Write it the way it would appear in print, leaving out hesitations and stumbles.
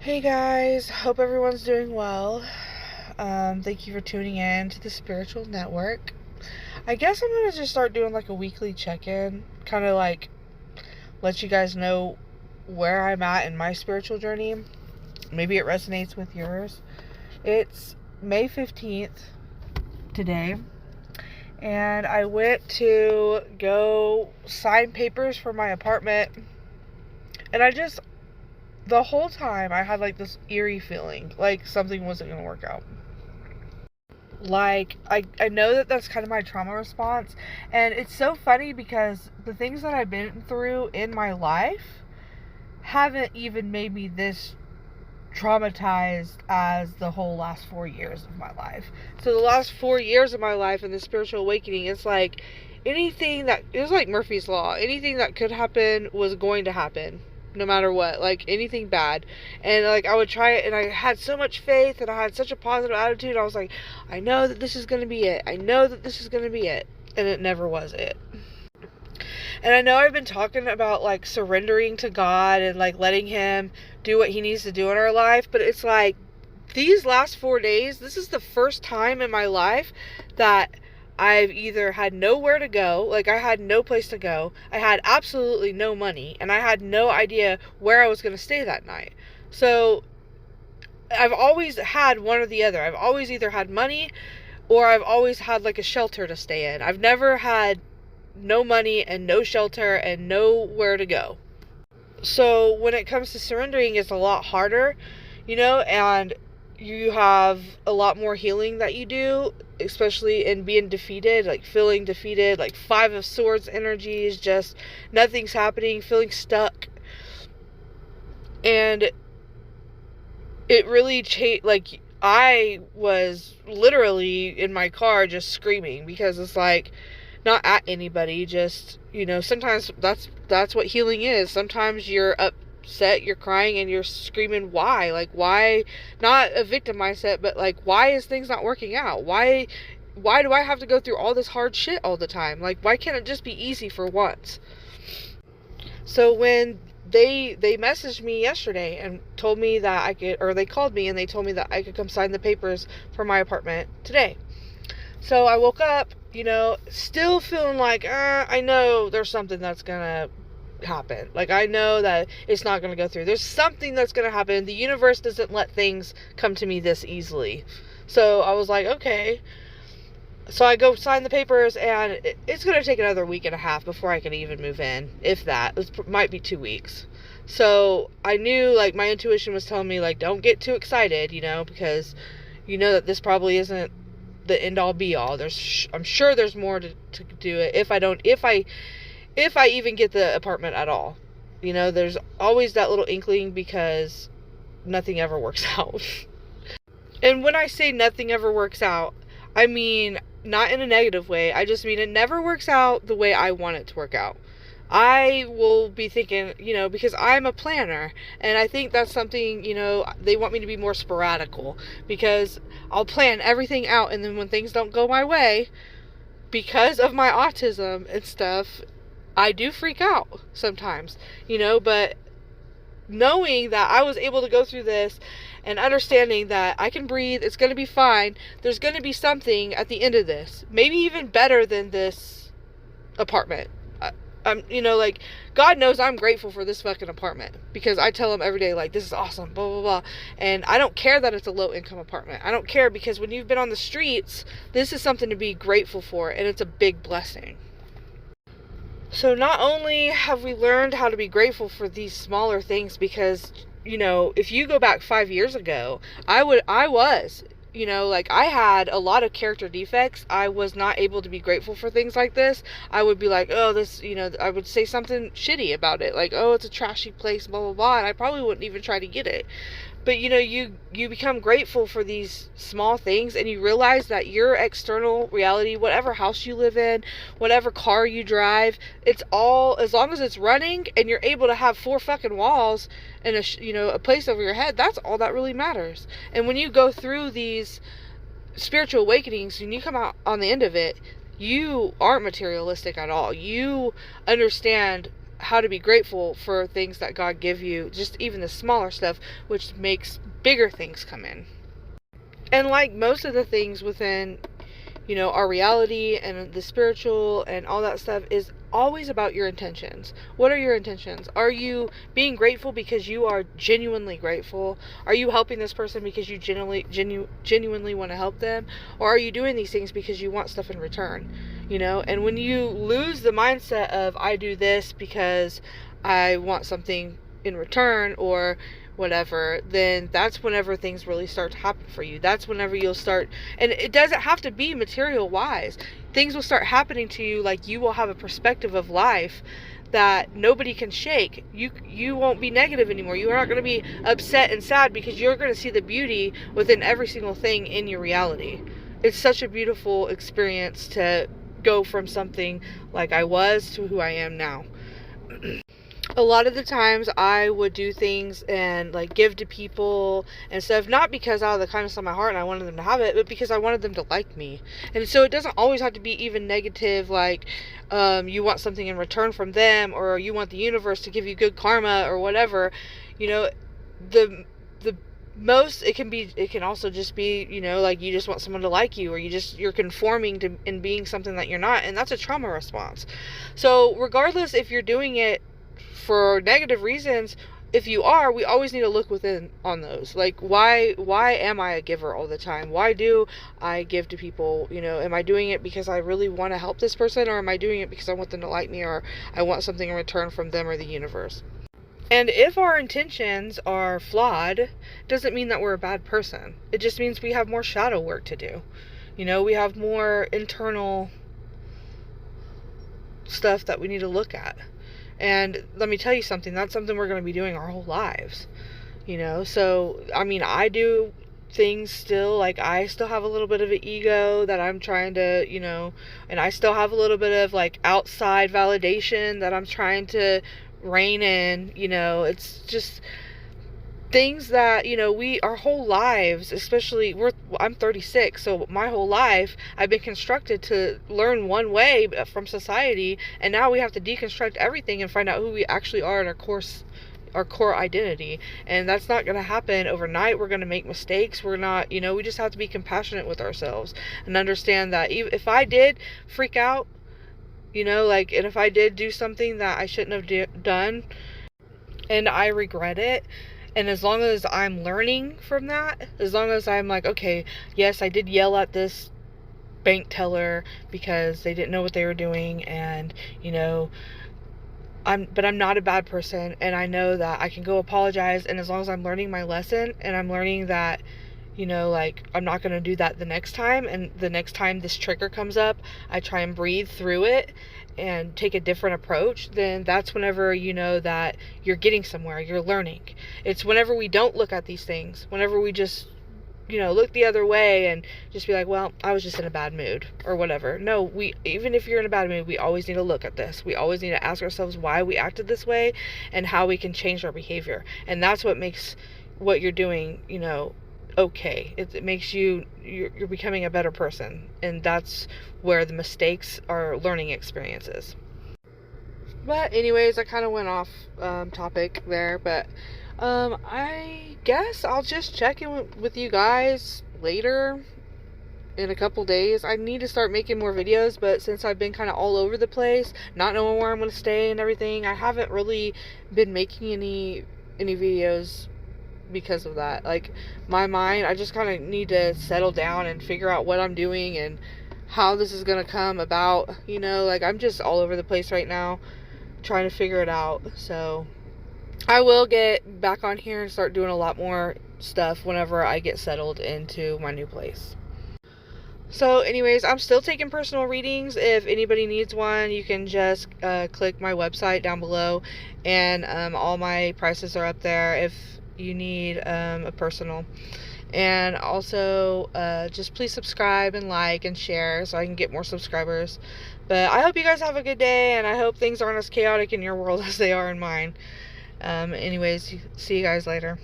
Hey guys, hope everyone's doing well. Thank you for tuning in to the Spiritual Network. I guess I'm gonna just start doing like a weekly check-in, kind of like let you guys know where I'm at in my spiritual journey. Maybe it resonates with yours. It's May 15th today, and I went to go sign papers for my apartment, and the whole time I had like this eerie feeling like something wasn't gonna work out. Like, I know that that's kind of my trauma response, and it's so funny because the things that I've been through in my life haven't even made me this traumatized as the whole last 4 years of my life. So the last 4 years of my life in the spiritual awakening, it's like it was like Murphy's Law. Anything that could happen was going to happen, no matter what, like anything bad. And like I would try it, and I had so much faith, and I had such a positive attitude. I was like, I know that this is going to be it. I know that this is going to be it. And it never was it. And I know I've been talking about like surrendering to God and like letting him do what he needs to do in our life, but it's like these last 4 days, this is the first time in my life that I've either had nowhere to go, like I had no place to go, I had absolutely no money, and I had no idea where I was going to stay that night. So I've always had one or the other. I've always either had money or I've always had like a shelter to stay in. I've never had no money and no shelter and nowhere to go. So when it comes to surrendering, it's a lot harder, and you have a lot more healing that you do, especially in being defeated, like feeling defeated, like Five of Swords energies, just nothing's happening, feeling stuck. And it really changed. Like, I was literally in my car just screaming, because it's like, not at anybody, just, sometimes that's what healing is. Sometimes you're upset, you're crying, and you're screaming why. Like, why? Not a victim mindset, but like, why is things not working out? Why do I have to go through all this hard shit all the time? Like, why can't it just be easy for once? So when they messaged me yesterday and told me that I could, or they called me and they told me that I could come sign the papers for my apartment today. So I woke up, still feeling like, I know there's something that's gonna happen. Like, I know that it's not gonna go through. There's something that's gonna happen. The universe doesn't let things come to me this easily. So I was like, okay. So I go sign the papers, and it's gonna take another week and a half before I can even move in. If that. It might be 2 weeks. So I knew, like, my intuition was telling me, like, don't get too excited, because that this probably isn't the end all be all. I'm sure there's more to do it if I even get the apartment at all. There's always that little inkling, because nothing ever works out. And when I say nothing ever works out, I mean not in a negative way. I just mean it never works out the way I want it to work out. I will be thinking, because I'm a planner, and I think that's something, they want me to be more sporadical, because I'll plan everything out, and then when things don't go my way, because of my autism and stuff, I do freak out sometimes, but knowing that I was able to go through this and understanding that I can breathe, it's going to be fine, there's going to be something at the end of this, maybe even better than this apartment. Like, God knows I'm grateful for this fucking apartment, because I tell him every day, like, this is awesome, blah, blah, blah. And I don't care that it's a low income apartment. I don't care, because when you've been on the streets, this is something to be grateful for, and it's a big blessing. So not only have we learned how to be grateful for these smaller things, because, if you go back 5 years ago, I was, like, I had a lot of character defects. I was not able to be grateful for things like this. I would be like, oh, this, I would say something shitty about it. Like, oh, it's a trashy place, blah, blah, blah. And I probably wouldn't even try to get it. But, you become grateful for these small things, and you realize that your external reality, whatever house you live in, whatever car you drive, it's all, as long as it's running and you're able to have 4 fucking walls and a place over your head, that's all that really matters. And when you go through these spiritual awakenings and you come out on the end of it, you aren't materialistic at all. You understand how to be grateful for things that God give you, just even the smaller stuff, which makes bigger things come in. And like most of the things within, our reality and the spiritual and all that stuff is always about your intentions. What are your intentions? Are you being grateful because you are genuinely grateful? Are you helping this person because you genuinely want to help them? Or are you doing these things because you want stuff in return? And when you lose the mindset of, I do this because I want something in return or whatever, then that's whenever things really start to happen for you. That's whenever you'll start, and it doesn't have to be material wise. Things will start happening to you, like you will have a perspective of life that nobody can shake. You won't be negative anymore. You're not going to be upset and sad because you're going to see the beauty within every single thing in your reality. It's such a beautiful experience to go from something like I was to who I am now. A lot of the times I would do things and like give to people and stuff, not because out of the kindness of my heart and I wanted them to have it, but because I wanted them to like me. And so it doesn't always have to be even negative, like you want something in return from them, or you want the universe to give you good karma or whatever. The most it can also just be, like you just want someone to like you, or you're conforming to and being something that you're not, and that's a trauma response. So regardless if you're doing it for negative reasons, if you are, we always need to look within on those. Like, why am I a giver all the time? Why do I give to people? Am I doing it because I really want to help this person, or am I doing it because I want them to like me, or I want something in return from them or the universe? And if our intentions are flawed, doesn't mean that we're a bad person. It just means we have more shadow work to do. We have more internal stuff that we need to look at. And let me tell you something, that's something we're going to be doing our whole lives, So, I do things still, like I still have a little bit of an ego that I'm trying to, and I still have a little bit of like outside validation that I'm trying to rein in, it's just things that, our whole lives, especially I'm 36, so my whole life I've been constructed to learn one way from society, and now we have to deconstruct everything and find out who we actually are in our core identity. And that's not going to happen overnight. We're going to make mistakes. We're not, we just have to be compassionate with ourselves and understand that if I did freak out, and if I did do something that I shouldn't have done and I regret it, and as long as I'm learning from that, as long as I'm like, okay, yes, I did yell at this bank teller because they didn't know what they were doing, and, but I'm not a bad person, and I know that I can go apologize, and as long as I'm learning my lesson, and I'm learning that, I'm not going to do that the next time, and the next time this trigger comes up, I try and breathe through it and take a different approach, then that's whenever that you're getting somewhere, you're learning. It's whenever we don't look at these things, whenever we just, look the other way and just be like, well, I was just in a bad mood or whatever. No, even if you're in a bad mood, we always need to look at this. We always need to ask ourselves why we acted this way and how we can change our behavior. And that's what makes what you're doing, okay. It makes you're becoming a better person, and that's where the mistakes are learning experiences. But anyways, I kind of went off topic there, but I guess I'll just check in with you guys later in a couple days. I need to start making more videos, but since I've been kind of all over the place, not knowing where I'm going to stay and everything, I haven't really been making any videos because of that. Like, my mind, I just kind of need to settle down and figure out what I'm doing and how this is going to come about, I'm just all over the place right now trying to figure it out. So I will get back on here and start doing a lot more stuff whenever I get settled into my new place. So anyways, I'm still taking personal readings. If anybody needs one, you can just click my website down below, and all my prices are up there if you need a personal. And also just please subscribe and like and share so I can get more subscribers. But I hope you guys have a good day, and I hope things aren't as chaotic in your world as they are in mine. Anyways, see you guys later.